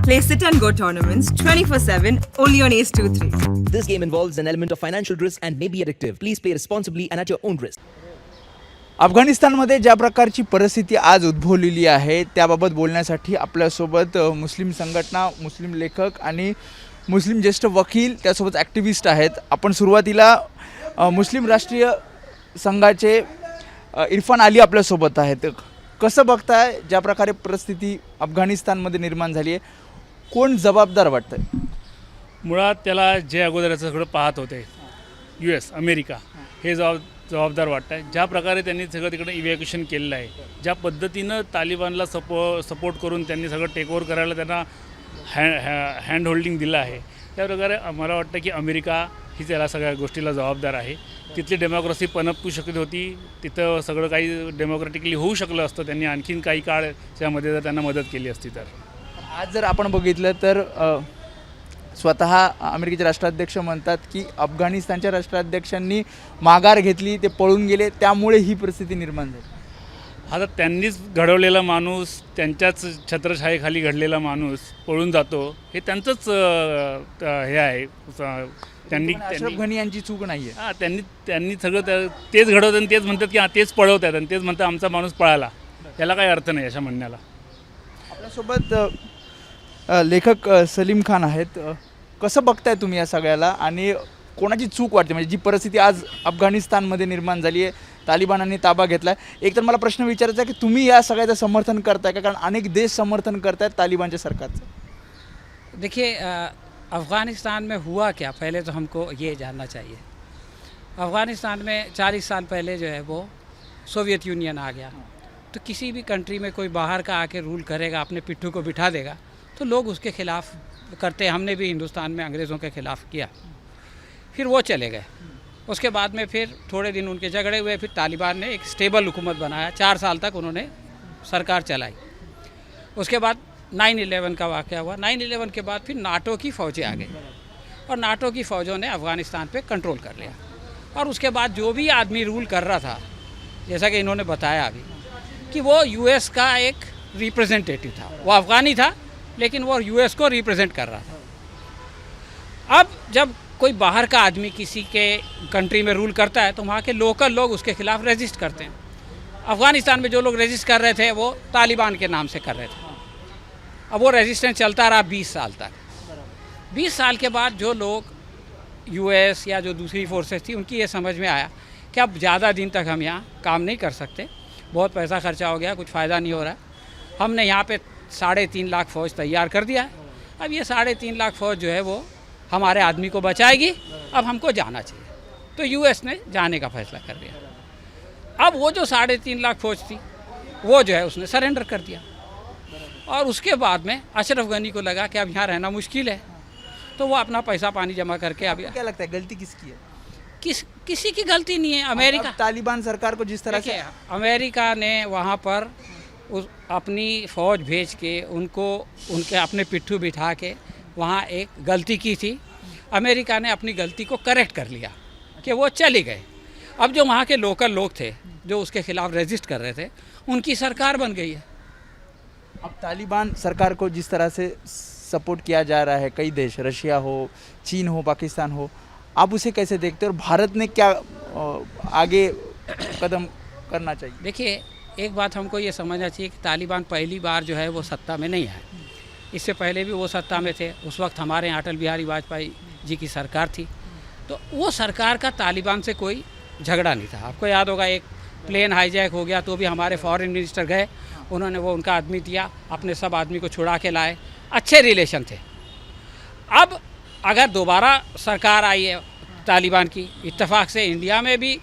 Play sit and go tournaments 24/7 only on Ace 2-3. This game involves an element of financial risk and may be addictive. Please play responsibly and at your own risk. अफगाणिस्तानमध्ये ज्या प्रकारची परिस्थिती आज उद्भवलेली आहे त्याबाबत बोलण्यासाठी आपल्यासोबत मुस्लिम संघटना, मुस्लिम लेखक आणि मुस्लिम ज्येष्ठ वकील त्यासोबत ॲक्टिव्हिस्ट आहेत. आपण सुरुवातीला मुस्लिम राष्ट्रीय संघाचे इरफान अली आपल्यासोबत आहेत. कसं बघताय ज्या प्रकारे परिस्थिती अफगाणिस्तानमध्ये निर्माण झाली आहे, कोण जबाबदार वाटतंय? मुळात त्याला जे अगोदरचं सगळं पाहत होते US, अमेरिका हे जबाबदार वाटतं आहे. ज्या प्रकारे त्यांनी सगळं तिकडे इव्हॅक्युएशन केलेलं आहे, ज्या पद्धतीनं तालिबानला सपोर्ट करून त्यांनी सगळं टेकओव्हर करायला त्यांना हँड होल्डिंग दिलं आहे, त्याप्रकारे मला वाटतं की अमेरिका ही त्याला सगळ्या गोष्टीला जबाबदार आहे. तिथली डेमोक्रेसी पनपू शकत होती, तिथं सगळं काही डेमोक्रॅटिकली होऊ शकलं असतं त्यांनी आणखीन काही काळ त्यामध्ये जर त्यांना मदत केली असती तर. आज जर आपण बघितलं तर स्वतः अमेरिकेचे राष्ट्राध्यक्ष म्हणतात की अफगाणिस्तानच्या राष्ट्राध्यक्षांनी माघार घेतली, ते पळून गेले, त्यामुळे ही परिस्थिती निर्माण झाली. आता त्यांनीच घडवलेला माणूस, त्यांच्याच छत्रछायेखाली घडलेला माणूस पळून जातो हे त्यांचंच हे आहे. त्यांनी अशरफ घनी यांची चूक नाही आहे. त्यांनी सगळं तेच घडवतात आणि तेच म्हणतात की तेच पळवत आहेत आणि तेच म्हणतात आमचा माणूस पळाला. याला काही अर्थ नाही अशा म्हणण्याला. आपल्यासोबत लेखक सलीम खान आहेत. कसं बघताय तुम्ही या सगळ्याला आणि कोणाची चूक वाटते? म्हणजे जी परिस्थिती आज अफगाणिस्तानमध्ये निर्माण झाली आहे, तालिबानांनी ताबा घेतला आहे, एक तर मला प्रश्न विचारायचा आहे की तुम्ही या सगळ्याचं समर्थन करताय का? कारण अनेक देश समर्थन करतायत तालिबानच्या सरकारचं. देखिए अफ़गानिस्तान में हुआ क्या, पहले तो हमको ये जानना चाहिए. अफ़गानिस्तान में 40 साल पहले जो है वो सोवियत यूनियन आ गया. तो किसी भी कंट्री में कोई बाहर का आके रूल करेगा, अपने पिट्ठू को बिठा देगा, तो लोग उसके ख़िलाफ़ करते. हमने भी हिंदुस्तान में अंग्रेज़ों के ख़िलाफ़ किया. फिर वो चले गए. उसके बाद में फिर थोड़े दिन उनके झगड़े हुए, फिर तालिबान ने एक स्टेबल हुकूमत बनाया. 4 साल तक उन्होंने सरकार चलाई. उसके बाद 9/11 का वाक़या हुआ. 9/11 के बाद फिर नाटो की फ़ौजें आ गई और नाटो की फ़ौजों ने अफ़गानिस्तान पे कंट्रोल कर लिया. और उसके बाद जो भी आदमी रूल कर रहा था, जैसा कि इन्होंने बताया अभी, कि वो US का एक रिप्रेजेंटेटिव था. वो अफ़गानी था लेकिन वो US को रिप्रेजेंट कर रहा था. अब जब कोई बाहर का आदमी किसी के कंट्री में रूल करता है तो वहाँ के लोकल लोग उसके ख़िलाफ़ रेजिस्ट करते हैं. अफ़गानिस्तान में जो लोग रेजिस्ट कर रहे थे वो तालिबान के नाम से कर रहे थे. अब वो रेजिस्टेंस चलता रहा 20 साल तक. 20 साल के बाद जो लोग US या जो दूसरी फोर्सेस थी उनकी ये समझ में आया कि अब ज़्यादा दिन तक हम यहाँ काम नहीं कर सकते, बहुत पैसा खर्चा हो गया, कुछ फ़ायदा नहीं हो रहा. हमने यहाँ पे 3.5 लाख फ़ौज तैयार कर दिया है. अब ये 3.5 लाख फ़ौज जो है वो हमारे आदमी को बचाएगी. अब हमको जाना चाहिए. तो US ने जाने का फ़ैसला कर लिया. अब वो जो 3.5 लाख फ़ौज थी वो जो है उसने सरेंडर कर दिया. और उसके बाद में अशरफ गनी को लगा कि अब यहाँ रहना मुश्किल है, तो वो अपना पैसा पानी जमा करके अब. क्या लगता है गलती किसकी है? किसी की गलती नहीं है. अमेरिका, तालिबान सरकार को जिस तरह से अमेरिका ने वहाँ पर अपनी फ़ौज भेज के उनके अपने पिट्ठू बिठा के वहाँ एक गलती की थी. अमेरिका ने अपनी गलती को करेक्ट कर लिया कि वो चले गए. अब जो वहाँ के लोकल लोग थे जो उसके ख़िलाफ़ रेजिस्ट कर रहे थे, उनकी सरकार बन गई है. अब तालिबान सरकार को जिस तरह से सपोर्ट किया जा रहा है, कई देश, रशिया हो, चीन हो, पाकिस्तान हो, आप उसे कैसे देखते हो और भारत ने क्या आगे कदम करना चाहिए? देखिए, एक बात हमको ये समझना चाहिए कि तालिबान पहली बार जो है वो सत्ता में नहीं आए. इससे पहले भी वो सत्ता में थे. उस वक्त हमारे यहाँ अटल बिहारी वाजपेयी जी की सरकार थी. तो वो सरकार का तालिबान से कोई झगड़ा नहीं था. आपको याद होगा एक प्लेन हाईजैक हो गया तो भी हमारे फॉरेन मिनिस्टर गए, उन्होंने वो उनका आदमी दिया, अपने सब आदमी को छुड़ा के लाए. अच्छे रिलेशन थे. अब अगर दोबारा सरकार आई है तालिबान की, इत्तेफाक से इंडिया में भी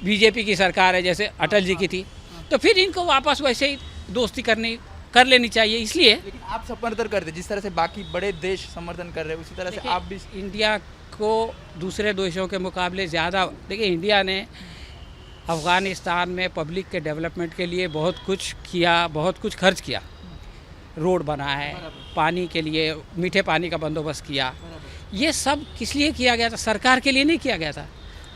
BJP की सरकार है जैसे अटल जी की थी, तो फिर इनको वापस वैसे ही दोस्ती कर लेनी चाहिए. इसलिए लेकिन आप समर्थन करते जिस तरह से बाकी बड़े देश समर्थन कर रहे हैं, उसी तरह से आप भी. इंडिया को दूसरे देशों के मुकाबले ज़्यादा, देखिए इंडिया ने अफ़गानिस्तान में पब्लिक के डेवलपमेंट के लिए बहुत कुछ किया, बहुत कुछ खर्च किया. रोड बनाए, पानी के लिए मीठे पानी का बंदोबस्त किया. ये सब किस लिए किया गया था? सरकार के लिए नहीं किया गया था,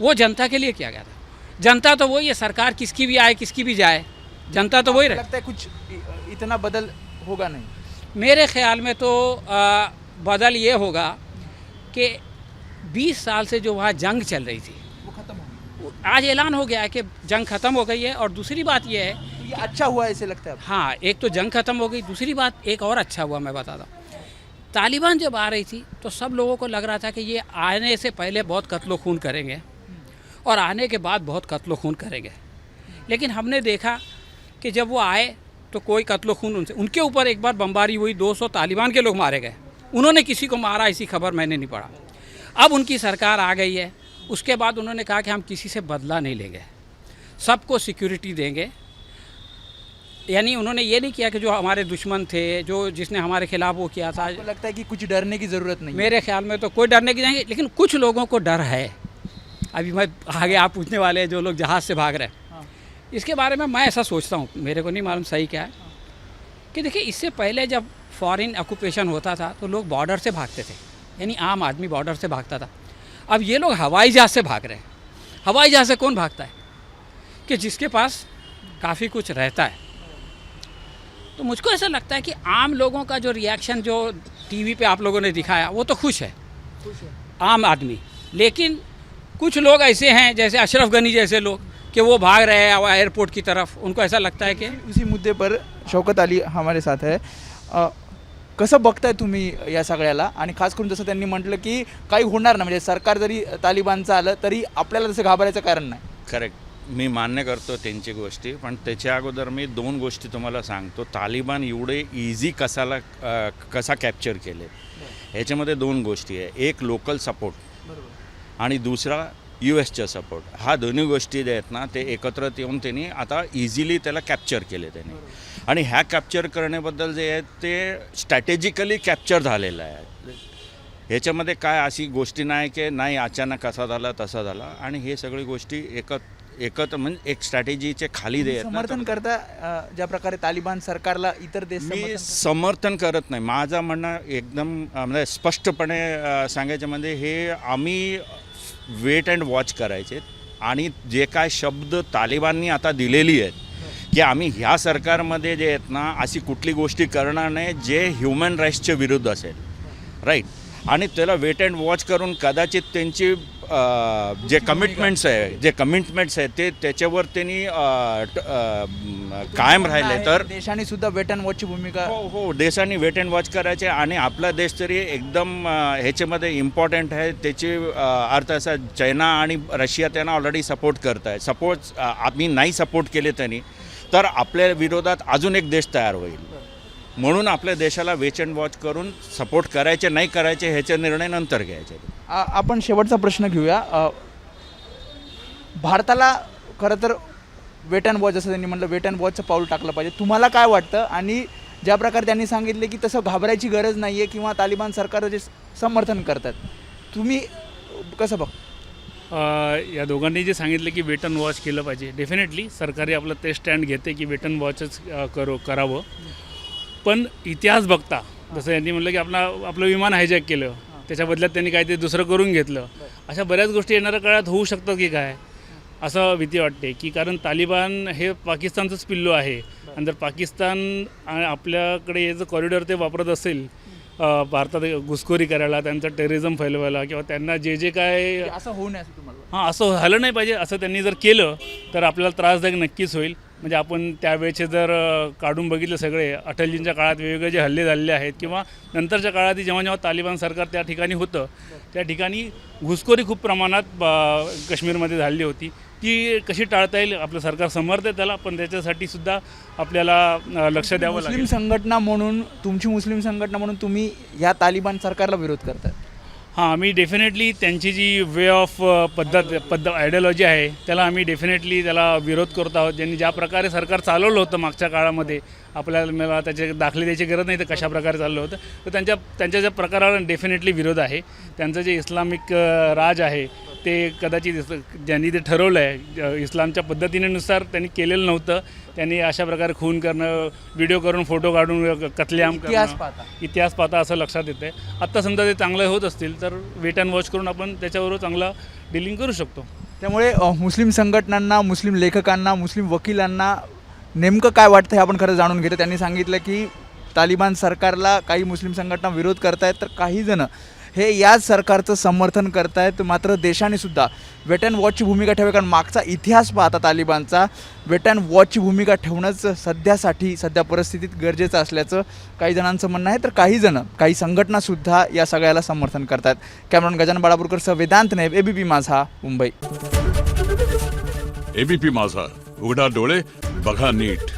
वो जनता के लिए किया गया था. जनता तो वही है, सरकार किसकी भी आए किसकी भी जाए, जनता तो वही रहे. लगता है कुछ इतना बदल होगा नहीं. मेरे ख्याल में तो बदल ये होगा कि 20 साल से जो वहाँ जंग चल रही थी वो खत्म हो गई। आज ऐलान हो गया है कि जंग ख़त्म हो गई है। और दूसरी बात ये है, तो ये अच्छा हुआ ऐसे लगता है आपको? हाँ, एक तो जंग ख़त्म हो गई, दूसरी बात एक और अच्छा हुआ मैं बताता हूँ। तालिबान जब आ रही थी तो सब लोगों को लग रहा था कि ये आने से पहले बहुत कत्लो खून करेंगे और आने के बाद बहुत कत्लो खून करेंगे। लेकिन हमने देखा कि जब वो आए तो कोई कत्लो खून उनके ऊपर एक बार बमबारी हुई, 200 तालिबान के लोग मारे गए। उन्होंने किसी को मारा ऐसी खबर मैंने नहीं पढ़ा। अब उनकी सरकार आ गई है, उसके बाद उन्होंने कहा कि हम किसी से बदला नहीं लेंगे, सबको सिक्योरिटी देंगे। यानी उन्होंने ये नहीं किया कि जो हमारे दुश्मन थे, जो जिसने हमारे खिलाफ वो किया था। आपको लगता है कि कुछ डरने की ज़रूरत नहीं है? मेरे ख्याल में तो कोई डरने की नहीं, लेकिन कुछ लोगों को डर है। अभी मैं आगे आप पूछने वाले हैं जो लोग जहाज़ से भाग रहे हैं, इसके बारे में मैं ऐसा सोचता हूँ, मेरे को नहीं मालूम सही क्या है, कि देखिए इससे पहले जब फॉरेन ऑक्यूपेशन होता था तो लोग बॉर्डर से भागते थे, यानी आम आदमी बॉर्डर से भागता था। अब ये लोग हवाई जहाज़ से भाग रहे हैं। हवाई जहाज़ से कौन भागता है? कि जिसके पास काफ़ी कुछ रहता है। तो मुझको ऐसा लगता है कि आम लोगों का जो रिएक्शन जो टीवी पे आप लोगों ने दिखाया वो तो खुश है, आम आदमी। लेकिन कुछ लोग ऐसे हैं जैसे अशरफ गनी जैसे लोग कि वो भाग रहे हैं एयरपोर्ट की तरफ, उनको ऐसा लगता है कि उसी मुद्दे पर शौकत अली हमारे साथ है। कसं बघताय तुम्ही या सगळ्याला? आणि खास करून जसं त्यांनी म्हटलं की काही होणार नाही, म्हणजे सरकार जरी तालिबानचं आलं तरी आपल्याला तसं घाबरायचं कारण नाही. करेक्ट, मी मान्य करतो त्यांची गोष्टी, पण त्याच्या अगोदर मी दोन गोष्टी तुम्हाला सांगतो. तालिबान एवढे इझी कसा कॅप्चर केले ह्याच्यामध्ये दोन गोष्टी आहे. एक लोकल सपोर्ट आणि दुसरा US सपोर्ट. हा दोन्ही गोष्टी जे आहेत ना ते एकत्र येऊन त्यांनी आता इझिली त्याला कॅप्चर केले त्यांनी. आणि ह्या कॅप्चर करण्याबद्दल जे आहे ते स्ट्रॅटेजिकली कॅप्चर झालेलं आहे. ह्याच्यामध्ये काय अशी गोष्टी नाही की नाही अचानक असा झाला तसा झाला. आणि हे सगळी गोष्टी एकत्र म्हणजे एक स्ट्रॅटेजीचे खाली दे समर्थन करता ज्या प्रकारे तालिबान सरकारला इतर देश मी समर्थन करत नाही. माझं म्हणणं एकदम म्हणजे स्पष्टपणे सांगायचं म्हणजे हे आम्ही वेट अँड वॉच करायचे. आणि जे काय शब्द तालिबाननी आता दिलेली आहेत की आम्ही ह्या सरकारमध्ये जे आहेत ना अशी कुठली गोष्टी करणार नाही जे ह्युमन राईट्सच्या विरुद्ध असेल, राईट. आणि त्याला वेट अँड वॉच करून कदाचित त्यांची जे कमिटमेंट्स आहेत ते त्याच्यावर त्यांनी कायम राहिले तर देशाने सुद्धा वेट अँड वॉचची भूमिका हो देशाने वेट अँड वॉच करायचे. आणि आपला देश तरी एकदम ह्याच्यामध्ये इम्पॉर्टंट आहे. त्याची अर्थ असा चायना आणि रशिया त्यांना ऑलरेडी सपोर्ट करत आहे. सपोज आम्ही नाही सपोर्ट केले त्यांनी तर आपल्या विरोधात अजून एक देश तयार होईल. म्हणून आपल्या देशाला वेट अँड वॉच करून सपोर्ट करायचे नाही करायचे ह्याचे निर्णय नंतर घ्यायचे. आपण शेवटचा प्रश्न घेऊया. भारताला खरं तर वेट अँड वॉच, जसं त्यांनी म्हटलं वेट अँड वॉचचं पाऊल टाकलं पाहिजे. तुम्हाला काय वाटतं? आणि ज्या प्रकारे त्यांनी सांगितले की तसं घाबरायची गरज नाही आहे किंवा तालिबान सरकार जे समर्थन करतात, तुम्ही कसं बघ? या दोघांनी जे सांगितलं की वेट अँड वॉच केलं पाहिजे, डेफिनेटली सरकारी आपलं ते स्टँड घेते की वेट अँड वॉचच करावं. पण इतिहास बघता जसं यांनी म्हटलं की आपलं विमान हायजॅक केलं, त्याच्या बदल्यात त्यांनी काहीतरी दुसरं करून घेतलं, अशा बऱ्याच गोष्टी येणाऱ्या काळात होऊ शकतात की काय असं भीती वाटते. की कारण तालिबान हे पाकिस्तानचंच पिल्लू आहे आणि जर पाकिस्तान आपल्याकडे हे जर कॉरिडॉर ते वापरत असेल भारतात घुसखोरी करायला, त्यांचं टेररिझम फैलवायला किंवा त्यांना जे काय असं होऊ नये असं तुम्हाला? हां, असं झालं नाही पाहिजे. असं त्यांनी जर केलं तर आपल्याला त्रासदायक नक्कीच होईल. म्हणजे आपण त्यावेळेचे जर काढून बघितलं सगळे अटलजींच्या काळात वेगवेगळे जे हल्ले झालेले आहेत किंवा नंतरच्या काळात जेव्हा तालिबान सरकार त्या ठिकाणी होतं त्या ठिकाणी घुसखोरी खूप प्रमाणात काश्मीरमध्ये झाली होती. ती कशी टाळता येईल? आपलं सरकार समर्थ आहे त्याला, पण त्याच्यासाठी सुद्धा आपल्याला लक्ष द्यावं लागेल. मुस्लिम संघटना म्हणून, तुमची मुस्लिम संघटना म्हणून तुम्ही या तालिबान सरकारला विरोध करताय? हां, आम्ही डेफिनेटली त्यांची जी वे ऑफ पद्धत आयडियॉलॉजी आहे त्याला आम्ही डेफिनेटली त्याला विरोध करत आहोत. ज्यांनी ज्या प्रकारे सरकार चालवलं होतं मागच्या काळामध्ये, मला त्याचे दाखले द्यायची गरज नाही तर कशा प्रकारे चाललं होतं, तर त्यांच्या ज्या प्रकाराला डेफिनेटली विरोध आहे. त्यांचं जे इस्लामिक राज आहे ते कदाचित ज्यांनी ते ठरवलं आहे इस्लामच्या पद्धतीनुसार त्यांनी केलेलं नव्हतं. त्यांनी अशा प्रकारे खून करणं, व्हिडिओ करून फोटो काढून कत्लेआम करणं, इतिहास पाहता असं लक्षात येतं आहे. आत्ता समजा ते चांगलं होत असतील तर वेट अँड वॉच करून आपण त्याच्याबरोबर चांगला डिलिंग करू शकतो. त्यामुळे मुस्लिम संघटनांना, मुस्लिम लेखकांना, मुस्लिम वकिलांना नेमकं काय वाटतं हे आपण खरं जाणून घेतो. त्यांनी सांगितलं की तालिबान सरकारला काही मुस्लिम संघटना विरोध करतायत, तर काही जण हे याच सरकारचं समर्थन करतायत. मात्र देशाने सुद्धा वेट अँड वॉचची भूमिका ठेवावी, कारण मागचा इतिहास पाहता तालिबानचा वेट अँड वॉचची भूमिका ठेवणंच सध्या परिस्थितीत गरजेचं असल्याचं काही जणांचं म्हणणं आहे. तर काही संघटनासुद्धा या सगळ्याला समर्थन करतात. कॅमेरॉन गजानन बाळापूरकर, वेदांत नाईब, एबीपी माझा, मुंबई. एबीपी माझा, उघडा डोळे बघा नीट.